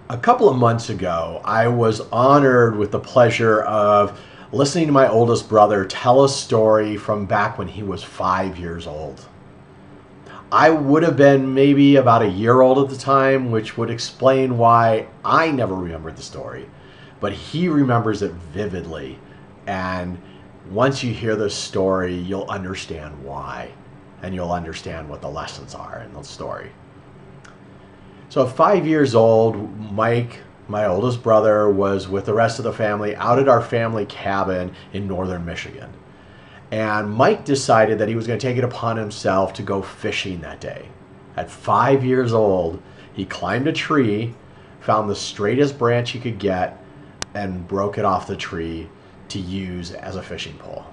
A couple of months ago, I was honored with the pleasure of listening to my oldest brother tell a story from back when he was 5 years old. I would have been maybe about a year old at the time, which would explain why I never remembered the story. But he remembers it vividly. And once you hear the story, you'll understand why. And you'll understand what the lessons are in the story. So at 5 years old, Mike, my oldest brother, was with the rest of the family out at our family cabin in northern Michigan. And Mike decided that he was going to take it upon himself to go fishing that day. At 5 years old, he climbed a tree, found the straightest branch he could get, and broke it off the tree to use as a fishing pole.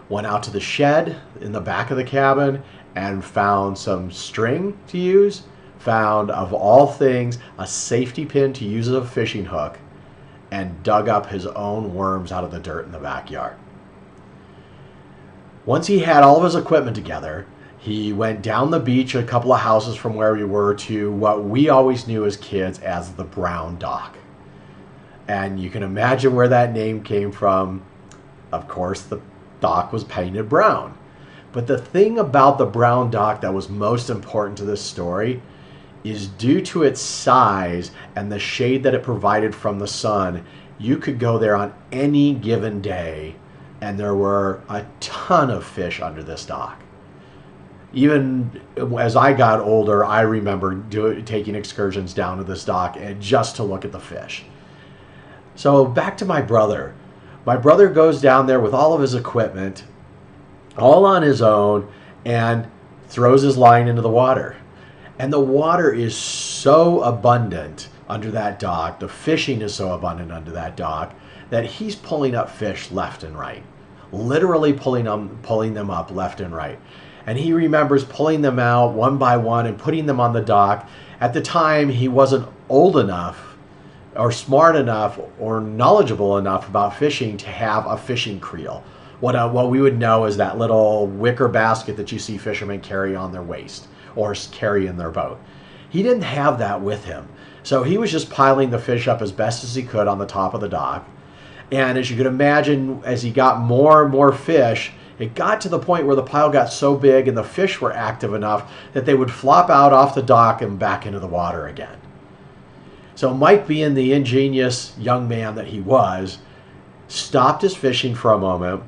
Went out to the shed in the back of the cabin and found some string to use, found, of all things, a safety pin to use as a fishing hook, and dug up his own worms out of the dirt in the backyard. Once he had all of his equipment together, he went down the beach a couple of houses from where we were to what we always knew as kids as the Brown Dock. And you can imagine where that name came from. Of course, the dock was painted brown. But the thing about the Brown Dock that was most important to this story is due to its size and the shade that it provided from the sun, you could go there on any given day and there were a ton of fish under this dock. Even as I got older, I remember taking excursions down to this dock and just to look at the fish. So back to my brother. My brother goes down there with all of his equipment, all on his own, and throws his line into the water. And the water is so abundant under that dock, the fishing is so abundant under that dock, that he's pulling up fish left and right. Literally pulling them up left and right. And he remembers pulling them out one by one and putting them on the dock. At the time, he wasn't old enough or smart enough or knowledgeable enough about fishing to have a fishing creel. What we would know is that little wicker basket that you see fishermen carry on their waist or carry in their boat. He didn't have that with him. So he was just piling the fish up as best as he could on the top of the dock. And as you can imagine, as he got more and more fish, it got to the point where the pile got so big and the fish were active enough that they would flop out off the dock and back into the water again. So Mike, being the ingenious young man that he was, stopped his fishing for a moment,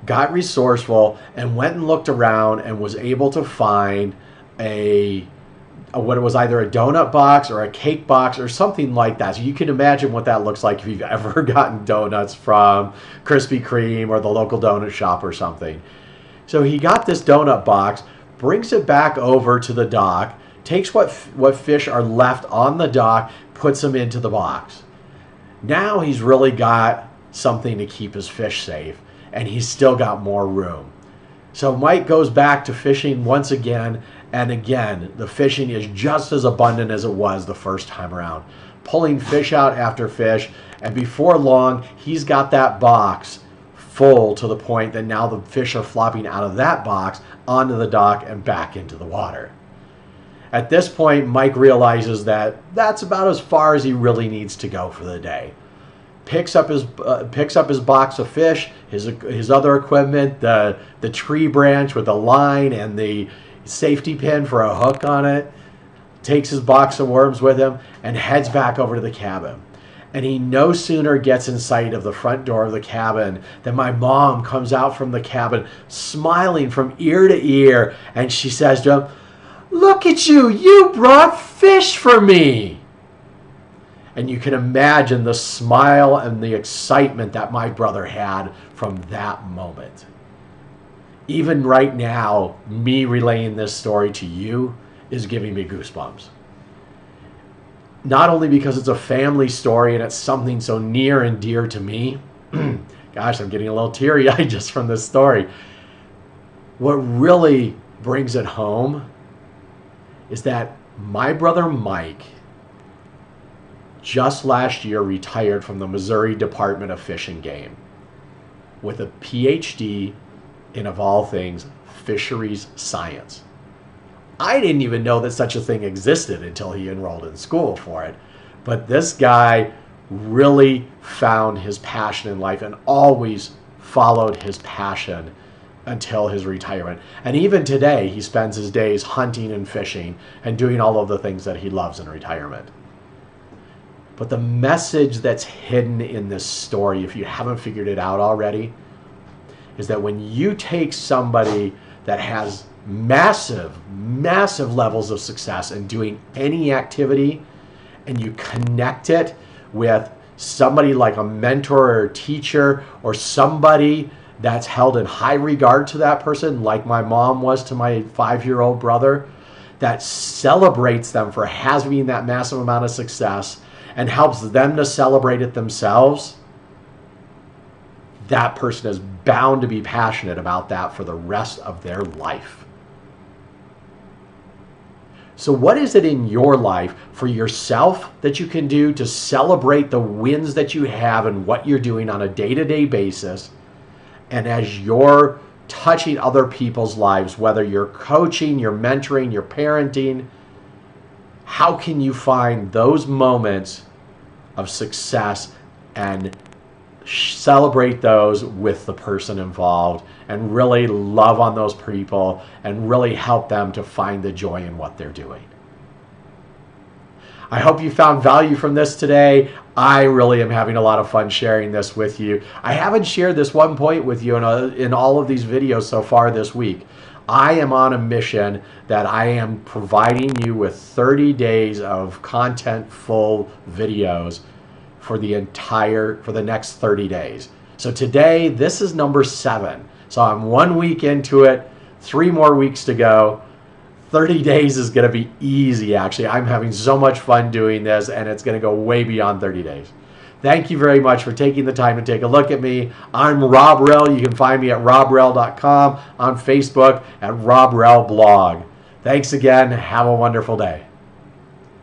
got resourceful, and went and looked around and was able to find what was either a donut box or a cake box or something like that. So you can imagine what that looks like if you've ever gotten donuts from Krispy Kreme or the local donut shop or something. So he got this donut box, brings it back over to the dock, takes what fish are left on the dock, puts them into the box. Now he's really got something to keep his fish safe, and he's still got more room. So Mike goes back to fishing once again, and again, the fishing is just as abundant as it was the first time around. Pulling fish out after fish, and before long, he's got that box full to the point that now the fish are flopping out of that box onto the dock and back into the water. At this point, Mike realizes that that's about as far as he really needs to go for the day. Picks up his box of fish, his other equipment, the tree branch with the line and the safety pin for a hook on it, takes his box of worms with him, and heads back over to the cabin. And he no sooner gets in sight of the front door of the cabin than my mom comes out from the cabin smiling from ear to ear, and she says to him, "Look at you, you brought fish for me." And you can imagine the smile and the excitement that my brother had from that moment. Even right now, me relaying this story to you is giving me goosebumps. Not only because it's a family story and it's something so near and dear to me. Gosh, I'm getting a little teary-eyed just from this story. What really brings it home is that my brother Mike just last year retired from the Missouri Department of Fish and Game with a PhD in, of all things, fisheries science. I didn't even know that such a thing existed until he enrolled in school for it. But this guy really found his passion in life and always followed his passion until his retirement. And even today, he spends his days hunting and fishing and doing all of the things that he loves in retirement. But the message that's hidden in this story, if you haven't figured it out already, is that when you take somebody that has massive, massive levels of success in doing any activity, and you connect it with somebody like a mentor or a teacher or somebody that's held in high regard to that person, like my mom was to my 5-year-old brother, that celebrates them for having that massive amount of success and helps them to celebrate it themselves, that person is bound to be passionate about that for the rest of their life. So what is it in your life for yourself that you can do to celebrate the wins that you have and what you're doing on a day-to-day basis? And as you're touching other people's lives, whether you're coaching, you're mentoring, you're parenting, how can you find those moments of success and celebrate those with the person involved and really love on those people and really help them to find the joy in what they're doing? I hope you found value from this today. I really am having a lot of fun sharing this with you. I haven't shared this one point with you in all of these videos so far this week. I am on a mission that I am providing you with 30 days of content-full videos for the next 30 days. So today, this is number 7. So I'm 1 week into it, 3 more weeks to go. 30 days is going to be easy, actually. I'm having so much fun doing this, and it's going to go way beyond 30 days. Thank you very much for taking the time to take a look at me. I'm Rob Rell. You can find me at robrell.com, on Facebook at Rob Rell Blog. Thanks again. Have a wonderful day.